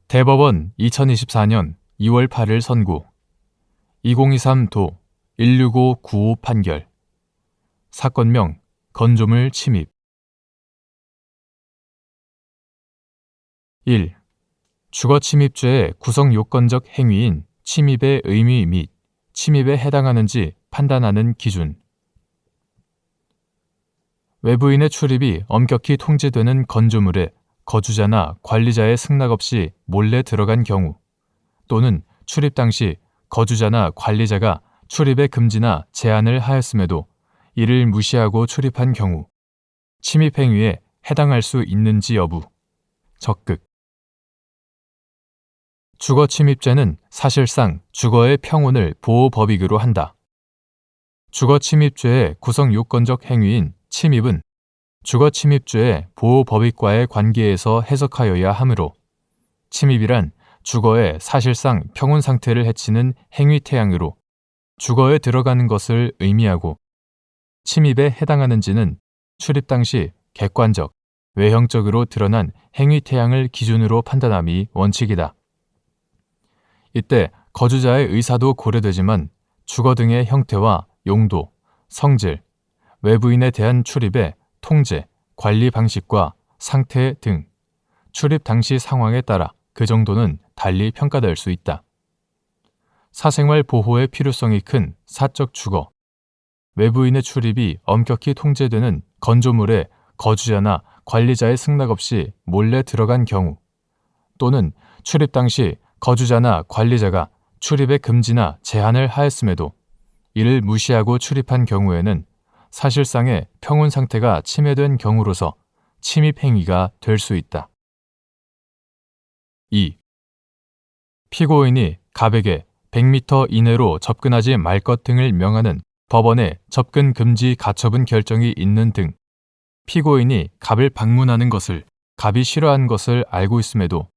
대법원 2024년 2월 8일 선고 2023도 16595 판결 사건명 건조물 침입 1. 주거침입죄의 구성요건적 행위인 침입의 의미 및 침입에 해당하는지 판단하는 기준 외부인의 출입이 엄격히 통제되는 건조물에 거주자나 관리자의 승낙 없이 몰래 들어간 경우 또는 출입 당시 거주자나 관리자가 출입의 금지나 제한을 하였음에도 이를 무시하고 출입한 경우 침입 행위에 해당할 수 있는지 여부 적극 주거침입죄는 사실상 주거의 평온을 보호법익으로 한다. 주거침입죄의 구성요건적 행위인 침입은 주거침입죄의 보호법익과의 관계에서 해석하여야 하므로 침입이란 주거의 사실상 평온 상태를 해치는 행위태양으로 주거에 들어가는 것을 의미하고 침입에 해당하는지는 출입 당시 객관적, 외형적으로 드러난 행위태양을 기준으로 판단함이 원칙이다. 이때 거주자의 의사도 고려되지만 주거 등의 형태와 용도, 성질, 외부인에 대한 출입의 통제, 관리 방식과 상태 등 출입 당시 상황에 따라 그 정도는 달리 평가될 수 있다. 사생활 보호의 필요성이 큰 사적 주거, 외부인의 출입이 엄격히 통제되는 건조물에 거주자나 관리자의 승낙 없이 몰래 들어간 경우 또는 출입 당시 거주자나 관리자가 출입의 금지나 제한을 하였음에도 이를 무시하고 출입한 경우에는 사실상의 평온 상태가 침해된 경우로서 침입 행위가 될 수 있다. 2. 피고인이 갑에게 100m 이내로 접근하지 말 것 등을 명하는 법원의 접근 금지 가처분 결정이 있는 등 피고인이 갑을 방문하는 것을 갑이 싫어한 것을 알고 있음에도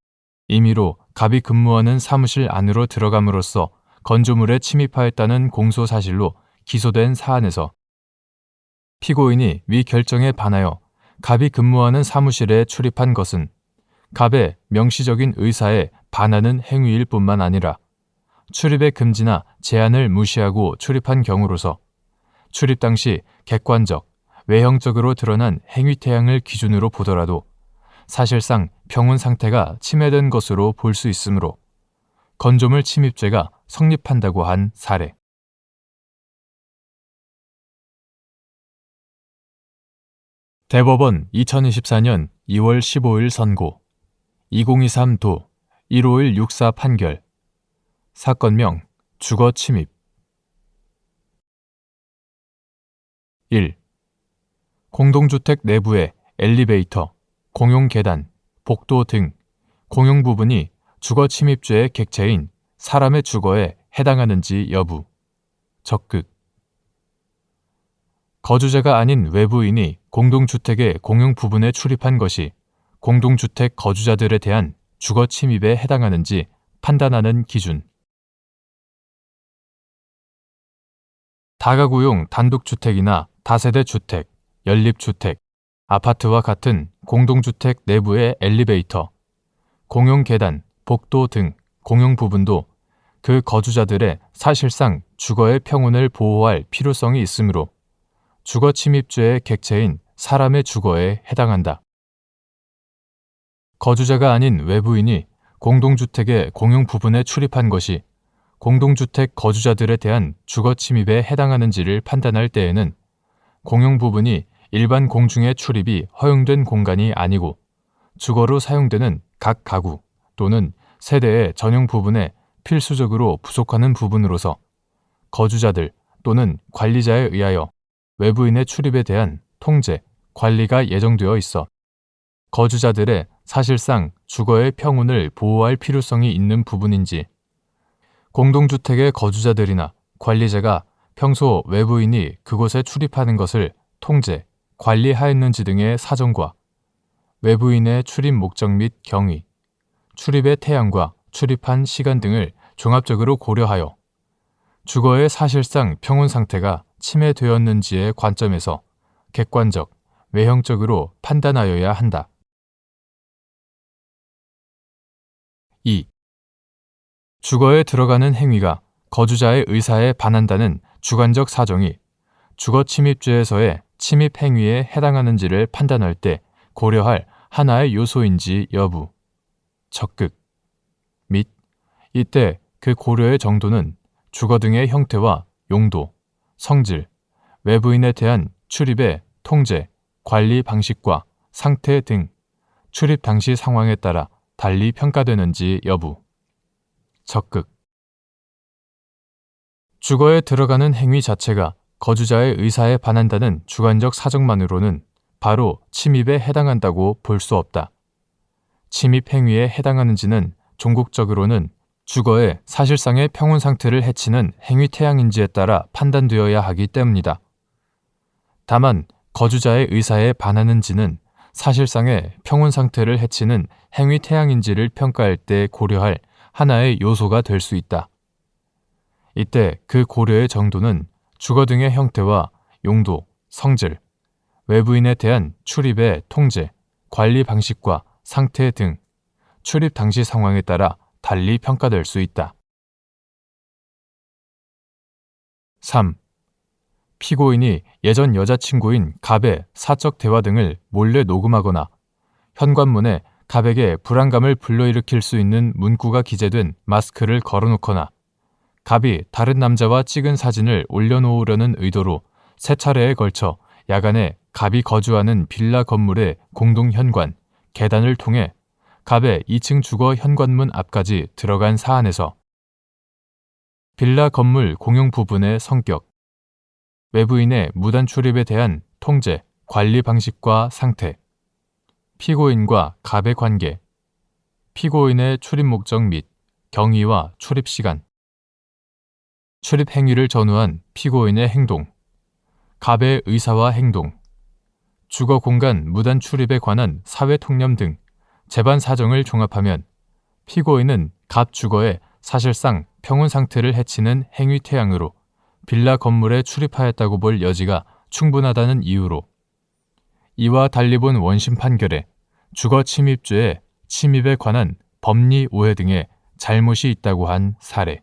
임의로 갑이 근무하는 사무실 안으로 들어감으로써 건조물에 침입하였다는 공소 사실로 기소된 사안에서 피고인이 위 결정에 반하여 갑이 근무하는 사무실에 출입한 것은 갑의 명시적인 의사에 반하는 행위일 뿐만 아니라 출입의 금지나 제한을 무시하고 출입한 경우로서 출입 당시 객관적, 외형적으로 드러난 행위태양을 기준으로 보더라도 사실상 평온 상태가 침해된 것으로 볼 수 있으므로 건조물 침입죄가 성립한다고 한 사례. 대법원 2024년 2월 15일 선고 2023도 15164 판결 사건명 주거침입 1. 공동주택 내부의 엘리베이터, 공용 계단, 복도 등 공용 부분이 주거침입죄의 객체인 사람의 주거에 해당하는지 여부 적극 거주자가 아닌 외부인이 공동주택의 공용 부분에 출입한 것이 공동주택 거주자들에 대한 주거침입에 해당하는지 판단하는 기준 다가구용 단독주택이나 다세대 주택, 연립주택, 아파트와 같은 공동주택 내부의 엘리베이터, 공용 계단, 복도 등 공용 부분도 그 거주자들의 사실상 주거의 평온을 보호할 필요성이 있으므로 주거침입죄의 객체인 사람의 주거에 해당한다. 거주자가 아닌 외부인이 공동주택의 공용 부분에 출입한 것이 공동주택 거주자들에 대한 주거침입에 해당하는지를 판단할 때에는 공용 부분이 일반 공중의 출입이 허용된 공간이 아니고 주거로 사용되는 각 가구 또는 세대의 전용 부분에 필수적으로 부속하는 부분으로서 거주자들 또는 관리자에 의하여 외부인의 출입에 대한 통제, 관리가 예정되어 있어 거주자들의 사실상 주거의 평온을 보호할 필요성이 있는 부분인지 공동주택의 거주자들이나 관리자가 평소 외부인이 그곳에 출입하는 것을 통제, 관리하였는지 등의 사정과 외부인의 출입 목적 및 경위, 출입의 태양과 출입한 시간 등을 종합적으로 고려하여 주거의 사실상 평온 상태가 침해되었는지의 관점에서 객관적, 외형적으로 판단하여야 한다. 2. 주거에 들어가는 행위가 거주자의 의사에 반한다는 주관적 사정이 주거 침입죄에서의 침입 행위에 해당하는지를 판단할 때 고려할 하나의 요소인지 여부, 적극 및 이때 그 고려의 정도는 주거 등의 형태와 용도, 성질, 외부인에 대한 출입의 통제, 관리 방식과 상태 등 출입 당시 상황에 따라 달리 평가되는지 여부, 적극. 주거에 들어가는 행위 자체가 거주자의 의사에 반한다는 주관적 사정만으로는 바로 침입에 해당한다고 볼 수 없다. 침입 행위에 해당하는지는 종국적으로는 주거의 사실상의 평온 상태를 해치는 행위 태양인지에 따라 판단되어야 하기 때문이다. 다만 거주자의 의사에 반하는지는 사실상의 평온 상태를 해치는 행위 태양인지를 평가할 때 고려할 하나의 요소가 될 수 있다. 이때 그 고려의 정도는 주거 등의 형태와 용도, 성질, 외부인에 대한 출입의 통제, 관리 방식과 상태 등 출입 당시 상황에 따라 달리 평가될 수 있다. 3. 피고인이 예전 여자친구인 갑의 사적 대화 등을 몰래 녹음하거나 현관문에 갑에게 불안감을 불러일으킬 수 있는 문구가 기재된 마스크를 걸어놓거나 갑이 다른 남자와 찍은 사진을 올려놓으려는 의도로 3차례에 걸쳐 야간에 갑이 거주하는 빌라 건물의 공동 현관, 계단을 통해 갑의 2층 주거 현관문 앞까지 들어간 사안에서 빌라 건물 공용 부분의 성격, 외부인의 무단 출입에 대한 통제, 관리 방식과 상태, 피고인과 갑의 관계, 피고인의 출입 목적 및 경위와 출입 시간, 출입 행위를 전후한 피고인의 행동, 갑의 의사와 행동, 주거 공간 무단 출입에 관한 사회 통념 등 재반 사정을 종합하면 피고인은 갑 주거에 사실상 평온 상태를 해치는 행위 태양으로 빌라 건물에 출입하였다고 볼 여지가 충분하다는 이유로 이와 달리 본 원심 판결에 주거 침입죄의 침입에 관한 법리 오해 등의 잘못이 있다고 한 사례.